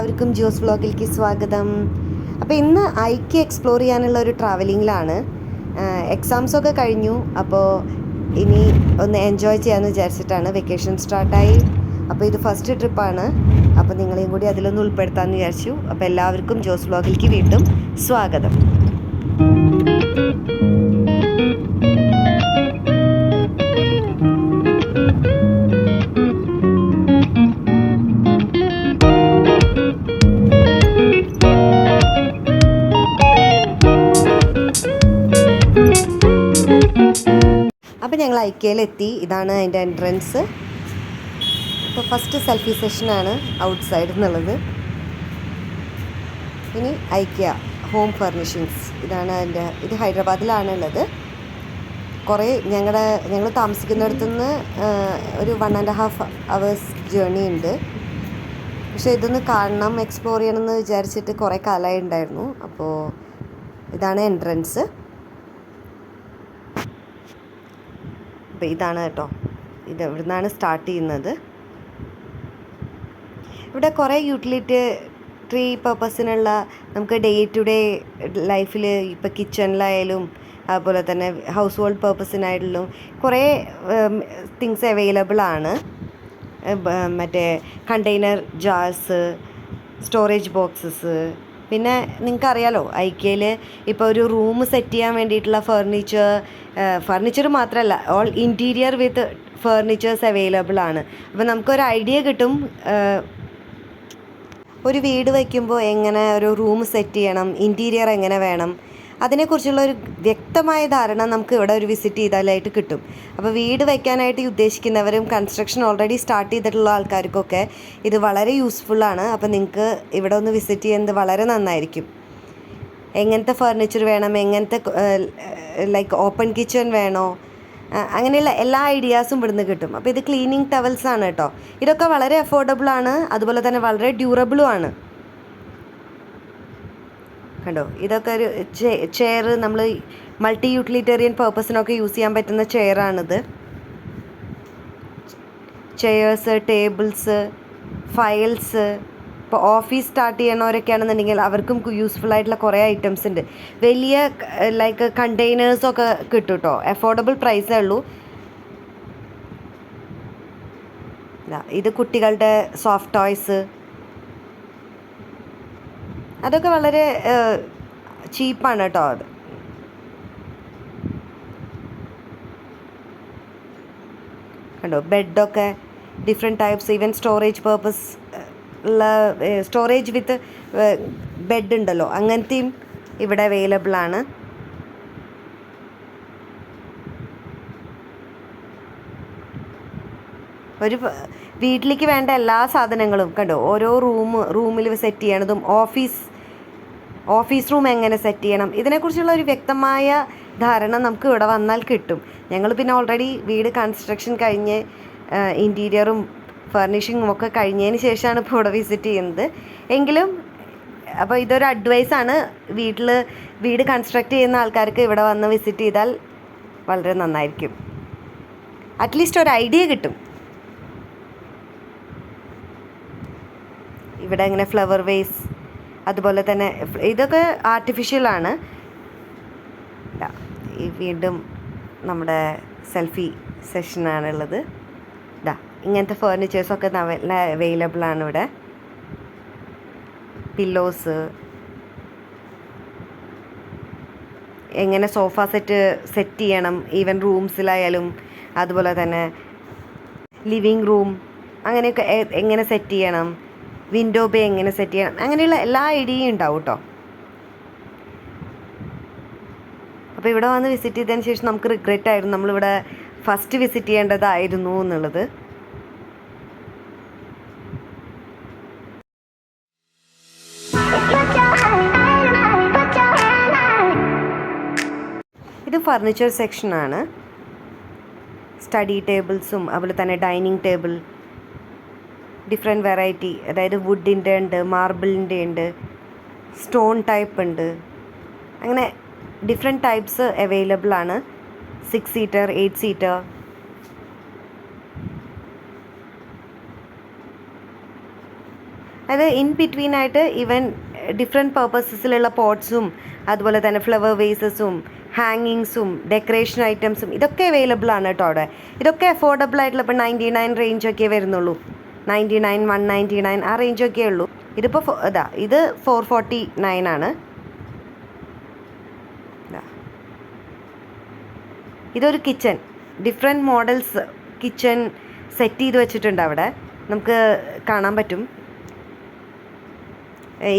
എല്ലാവർക്കും ജോസ് വ്ളോഗിലേക്ക് സ്വാഗതം. അപ്പോൾ ഇന്ന് ഐക്യ എക്സ്പ്ലോർ ചെയ്യാനുള്ള ഒരു ട്രാവലിങ്ങിലാണ്. എക്സാംസൊക്കെ കഴിഞ്ഞു, അപ്പോൾ ഇനി ഒന്ന് എൻജോയ് ചെയ്യാമെന്ന് വിചാരിച്ചിട്ടാണ്. വെക്കേഷൻ സ്റ്റാർട്ടായി, അപ്പോൾ ഇത് ഫസ്റ്റ് ട്രിപ്പാണ്. അപ്പോൾ നിങ്ങളെയും കൂടി അതിലൊന്ന് ഉൾപ്പെടുത്താമെന്ന് വിചാരിച്ചു. അപ്പോൾ എല്ലാവർക്കും ജോസ് വ്ളോഗിലേക്ക് വീണ്ടും സ്വാഗതം. അപ്പോൾ ഞങ്ങൾ ഐക്യയിലെത്തി. ഇതാണ് അതിൻ്റെ എൻട്രൻസ്. ഇപ്പോൾ ഫസ്റ്റ് സെൽഫി സെഷനാണ് ഔട്ട് സൈഡിൽ നിന്നുള്ളത്. ഇനി ഐക്യ ഹോം ഫർണിഷിങ്സ്, ഇതാണ് അതിൻ്റെ. ഇത് ഹൈദരാബാദിലാണ് ഉള്ളത്. കുറേ ഞങ്ങൾ താമസിക്കുന്നിടത്തുനിന്ന് ഒരു 1.5 hours ജേർണി ഉണ്ട്. പക്ഷേ ഇതൊന്ന് കാണണം, എക്സ്പ്ലോർ ചെയ്യണമെന്ന് വിചാരിച്ചിട്ട് കുറേ കാലമായി ഉണ്ടായിരുന്നു. അപ്പോൾ ഇതാണ് എൻട്രൻസ്. അപ്പോൾ ഇതാണ് കേട്ടോ, ഇത് ഇവിടുന്നാണ് സ്റ്റാർട്ട് ചെയ്യുന്നത്. ഇവിടെ കുറേ യൂട്ടിലിറ്റി പർപ്പസിനുള്ള നമുക്ക് ഡേ ടു ഡേ ലൈഫിൽ ഇപ്പോൾ കിച്ചണിലായാലും അതുപോലെ തന്നെ ഹൗസ് ഹോൾഡ് പർപ്പസിനായിട്ടുള്ള കുറേ തിങ്സ് അവൈലബിൾ ആണ്. മറ്റേ കണ്ടെയ്നർ ജാർസ്, സ്റ്റോറേജ് ബോക്സസ്, പിന്നെ നിങ്ങൾക്കറിയാലോ ഐക്യയിൽ ഇപ്പോൾ ഒരു റൂം സെറ്റ് ചെയ്യാൻ വേണ്ടിയിട്ടുള്ള ഫർണിച്ചർ മാത്രമല്ല, ഓൾ ഇൻറ്റീരിയർ വിത്ത് ഫർണിച്ചേഴ്സ് അവൈലബിൾ ആണ്. അപ്പോൾ നമുക്കൊരു ഐഡിയ കിട്ടും, ഒരു വീട് വയ്ക്കുമ്പോൾ എങ്ങനെ ഒരു റൂം സെറ്റ് ചെയ്യണം, ഇൻറ്റീരിയർ എങ്ങനെ വേണം, അതിനെക്കുറിച്ചുള്ള ഒരു വ്യക്തമായ ധാരണ നമുക്ക് ഇവിടെ ഒരു വിസിറ്റ് ചെയ്താലായിട്ട് കിട്ടും. അപ്പോൾ വീട് വയ്ക്കാനായിട്ട് ഉദ്ദേശിക്കുന്നവരും കൺസ്ട്രക്ഷൻ ഓൾറെഡി സ്റ്റാർട്ട് ചെയ്തിട്ടുള്ള ആൾക്കാർക്കൊക്കെ ഇത് വളരെ യൂസ്ഫുള്ളാണ്. അപ്പോൾ നിങ്ങൾക്ക് ഇവിടെ ഒന്ന് വിസിറ്റ് ചെയ്യുന്നത് വളരെ നന്നായിരിക്കും. എങ്ങനത്തെ ഫർണിച്ചർ വേണം, എങ്ങനത്തെ ലൈക്ക് ഓപ്പൺ കിച്ചൺ വേണോ, അങ്ങനെയുള്ള എല്ലാ ഐഡിയാസും ഇവിടുന്ന് കിട്ടും. അപ്പോൾ ഇത് ക്ലീനിങ് ടവൽസാണ് കേട്ടോ. ഇതൊക്കെ വളരെ അഫോർഡബിളാണ്, അതുപോലെ തന്നെ വളരെ ഡ്യൂറബിളും ആണ്. കണ്ടോ, ഇതൊക്കെ ഒരു ചെയർ, നമ്മൾ മൾട്ടി യൂട്ടിലിറ്റേറിയൻ പർപ്പസിനൊക്കെ യൂസ് ചെയ്യാൻ പറ്റുന്ന ചെയറാണിത്. Chairs, tables, files. ഇപ്പോൾ ഓഫീസ് സ്റ്റാർട്ട് ചെയ്യണവരൊക്കെ ആണെന്നുണ്ടെങ്കിൽ അവർക്കും യൂസ്ഫുൾ ആയിട്ടുള്ള കുറേ ഐറ്റംസ് ഉണ്ട്. വലിയ ലൈക്ക് കണ്ടെയ്നേഴ്സൊക്കെ കിട്ടും കേട്ടോ, അഫോർഡബിൾ പ്രൈസേ ഉള്ളൂ. ഇത് കുട്ടികളുടെ സോഫ്റ്റ് ടോയ്സ്, അതൊക്കെ വളരെ ചീപ്പാണ് കേട്ടോ. അത് കണ്ടോ, ബെഡൊക്കെ different types, even storage purpose ഉള്ള സ്റ്റോറേജ് വിത്ത് ബെഡ് ഉണ്ടല്ലോ, അങ്ങനത്തെയും ഇവിടെ അവൈലബിൾ ആണ്. ഒരു വീട്ടിലേക്ക് വേണ്ട എല്ലാ സാധനങ്ങളും കണ്ടോ, ഓരോ റൂമിൽ സെറ്റ് ചെയ്യണതും, ഓഫീസ് റൂം എങ്ങനെ സെറ്റ് ചെയ്യണം, ഇതിനെക്കുറിച്ചുള്ള ഒരു വ്യക്തമായ ധാരണ നമുക്ക് ഇവിടെ വന്നാൽ കിട്ടും. ഞങ്ങൾ പിന്നെ ഓൾറെഡി വീട് കൺസ്ട്രക്ഷൻ കഴിഞ്ഞ് ഇൻറ്റീരിയറും ഫർണിഷിങ്ങും ഒക്കെ കഴിഞ്ഞതിന് ശേഷമാണ് ഇപ്പോൾ ഇവിടെ വിസിറ്റ് ചെയ്യുന്നത്. എങ്കിലും അപ്പോൾ ഇതൊരു അഡ്വൈസാണ്, വീട് കൺസ്ട്രക്റ്റ് ചെയ്യുന്ന ആൾക്കാർക്ക് ഇവിടെ വന്ന് വിസിറ്റ് ചെയ്താൽ വളരെ നന്നായിരിക്കും. അറ്റ്ലീസ്റ്റ് ഒരു ഐഡിയ കിട്ടും. ഇവിടെ ഇങ്ങനെ ഫ്ലവർ വേസ്, അതുപോലെ തന്നെ ഇതൊക്കെ ആർട്ടിഫിഷ്യലാണ്. വീണ്ടും നമ്മുടെ സെൽഫി സെഷനാണുള്ളത്. ഇങ്ങനത്തെ ഫർണിച്ചേഴ്സൊക്കെ അവൈലബിൾ ആണ് ഇവിടെ. പില്ലോസ്, എങ്ങനെ സോഫ സെറ്റ് ചെയ്യണം, ഈവൻ റൂംസിലായാലും അതുപോലെ തന്നെ ലിവിങ് റൂം അങ്ങനെയൊക്കെ എങ്ങനെ സെറ്റ് ചെയ്യണം, വിൻഡോ ബേ എങ്ങനെ സെറ്റ് ചെയ്യണം, അങ്ങനെയുള്ള എല്ലാ ഐഡിയയും ഉണ്ടാവും കേട്ടോ. അപ്പോൾ ഇവിടെ വന്ന് വിസിറ്റ് ചെയ്തതിന് ശേഷം നമുക്ക് റിഗ്രറ്റ് ആയിരുന്നു നമ്മളിവിടെ ഫസ്റ്റ് വിസിറ്റ് ചെയ്യേണ്ടതായിരുന്നു എന്നുള്ളത്. ഇത് ഫർണിച്ചർ സെക്ഷനാണ്. സ്റ്റഡി ടേബിൾസും അതുപോലെ തന്നെ ഡൈനിങ് ടേബിൾ, ഡിഫറെൻറ്റ് വെറൈറ്റി, അതായത് വുഡിൻ്റെ ഉണ്ട്, മാർബിളിൻ്റെ ഉണ്ട്, സ്റ്റോൺ ടൈപ്പ് ഉണ്ട്, അങ്ങനെ ഡിഫറെൻറ്റ് ടൈപ്സ് അവൈലബിൾ ആണ്. 6 seater, 8 seater. അത് ഇൻ ബിറ്റ്വീൻ ആയിട്ട് ഈവൻ ഡിഫറെൻറ്റ് പർപ്പസസിലുള്ള പോട്ട്സും അതുപോലെ തന്നെ ഫ്ലവർ വേസസും ഹാങ്ങിങ്സും ഡെക്കറേഷൻ ഐറ്റംസും ഇതൊക്കെ അവൈലബിൾ ആണ് കേട്ടോ അവിടെ. ഇതൊക്കെ അഫോർഡബിൾ ആയിട്ടുള്ള ഇപ്പോൾ 99 റേഞ്ചൊക്കെ വരുന്നുള്ളൂ. 99, 199 ആ റേഞ്ചൊക്കെ ഉള്ളൂ. ഇതിപ്പോൾ ഇത് 449 ആണ്. ഇതൊരു kitchen, different models kitchen set ചെയ്ത് വെച്ചിട്ടുണ്ട് അവിടെ, നമുക്ക് കാണാൻ പറ്റും.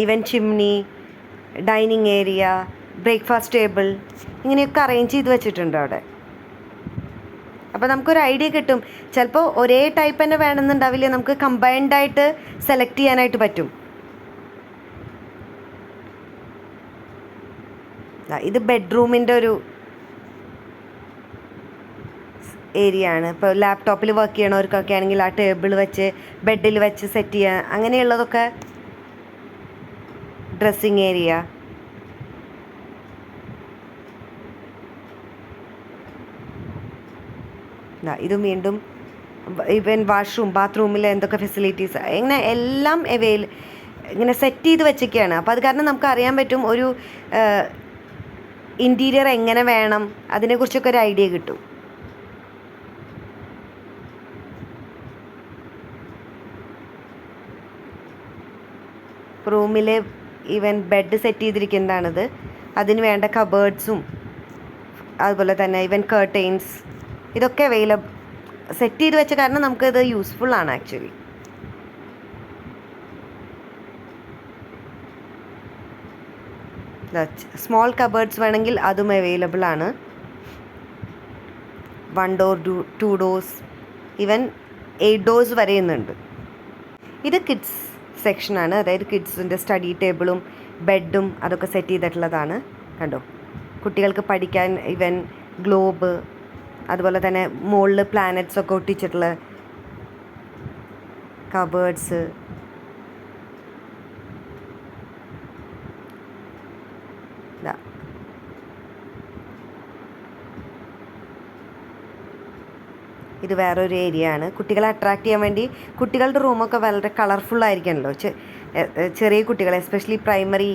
Even chimney, dining area, breakfast table ഇങ്ങനെയൊക്കെ അറേഞ്ച് ചെയ്ത് വെച്ചിട്ടുണ്ട് അവിടെ. അപ്പോൾ നമുക്കൊരു ഐഡിയ കിട്ടും. ചിലപ്പോൾ ഒരേ ടൈപ്പ് തന്നെ വേണമെന്നുണ്ടാവില്ല, നമുക്ക് കമ്പൈൻഡായിട്ട് സെലക്ട് ചെയ്യാനായിട്ട് പറ്റും. ഇത് ബെഡ്റൂമിൻ്റെ ഒരു ഏരിയ ആണ്. ഇപ്പോൾ ലാപ്ടോപ്പിൽ വർക്ക് ചെയ്യണവർക്കൊക്കെ ആണെങ്കിൽ ആ ടേബിൾ വെച്ച് ബെഡിൽ വെച്ച് സെറ്റ് ചെയ്യുക, അങ്ങനെയുള്ളതൊക്കെ. ഡ്രസ്സിങ് ഏരിയ, ഇതും വീണ്ടും ഈവൻ വാഷ്റൂം, ബാത്റൂമിൽ എന്തൊക്കെ ഫെസിലിറ്റീസ് ഇങ്ങനെ എല്ലാം ഇങ്ങനെ സെറ്റ് ചെയ്ത് വെച്ചൊക്കെയാണ്. അപ്പോൾ അത് കാരണം നമുക്ക് അറിയാൻ പറ്റും ഒരു ഇൻറ്റീരിയർ എങ്ങനെ വേണം, അതിനെക്കുറിച്ചൊക്കെ ഒരു ഐഡിയ കിട്ടും. റൂമിൽ ഈവൻ ബെഡ് സെറ്റ് ചെയ്തിരിക്കുന്നതാണിത്. അതിന് വേണ്ട കബേർഡ്സും അതുപോലെ തന്നെ ഈവൻ കർട്ടൈൻസ് ഇതൊക്കെ സെറ്റ് ചെയ്ത് വെച്ച കാരണം നമുക്കിത് യൂസ്ഫുൾ ആണ് ആക്ച്വലി. സ്മോൾ കബേർഡ്സ് വേണമെങ്കിൽ അതും അവൈലബിൾ ആണ്. 1 door, 2 doors, ഈവൻ 8 doors വരെയുന്നുണ്ട്. ഇത് കിഡ്സ് സെക്ഷനാണ്, അതായത് കിഡ്സിൻ്റെ സ്റ്റഡി ടേബിളും ബെഡും അതൊക്കെ സെറ്റ് ചെയ്തിട്ടുള്ളതാണ്. കണ്ടോ, കുട്ടികൾക്ക് പഠിക്കാൻ ഈവൻ ഗ്ലോബ്, അതുപോലെ തന്നെ മുകളിൽ പ്ലാനറ്റ്സ് ഒക്കെ ഒട്ടിച്ചിട്ടുള്ള കബേർഡ്സ്. ഇത് വേറൊരു ഏരിയ ആണ്. കുട്ടികളെ അട്രാക്റ്റ് ചെയ്യാൻ വേണ്ടി കുട്ടികളുടെ റൂമൊക്കെ വളരെ കളർഫുള്ളായിരിക്കണമല്ലോ. ചെറിയ കുട്ടികൾ എസ്പെഷ്യലി പ്രൈമറി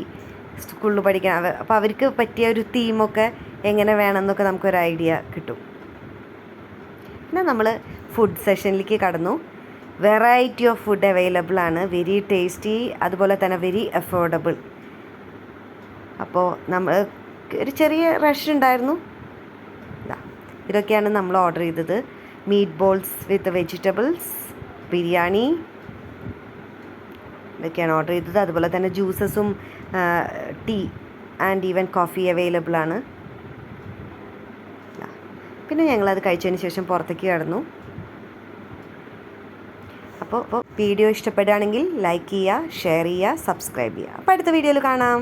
സ്കൂളിൽ പഠിക്കാൻ, അപ്പോൾ അവർക്ക് പറ്റിയ ഒരു തീമൊക്കെ എങ്ങനെ വേണമെന്നൊക്കെ നമുക്കൊരു ഐഡിയ കിട്ടും. പിന്നെ നമ്മൾ ഫുഡ് സെഷനിലേക്ക് കടന്നു. വെറൈറ്റി ഓഫ് ഫുഡ് അവൈലബിൾ ആണ്, വെരി ടേസ്റ്റി, അതുപോലെ തന്നെ വെരി അഫോർഡബിൾ. അപ്പോൾ നമ്മൾ ഒരു ചെറിയ റഷ് ഉണ്ടായിരുന്നു. ഇതൊക്കെയാണ് നമ്മൾ ഓർഡർ ചെയ്തത്. Meat balls with vegetables, biryani, ഇതൊക്കെയാണ് ഓർഡർ ചെയ്തത്. അതുപോലെ തന്നെ ജ്യൂസസും tea and even coffee available ആണ്. പിന്നെ ഞങ്ങളത് കഴിച്ചതിന് ശേഷം പുറത്തേക്ക് കടന്നു. അപ്പോൾ വീഡിയോ ഇഷ്ടപ്പെടുകയാണെങ്കിൽ ലൈക്ക് ചെയ്യുക, ഷെയർ ചെയ്യുക, സബ്സ്ക്രൈബ് ചെയ്യുക. അപ്പോൾ അടുത്ത വീഡിയോയിൽ കാണാം.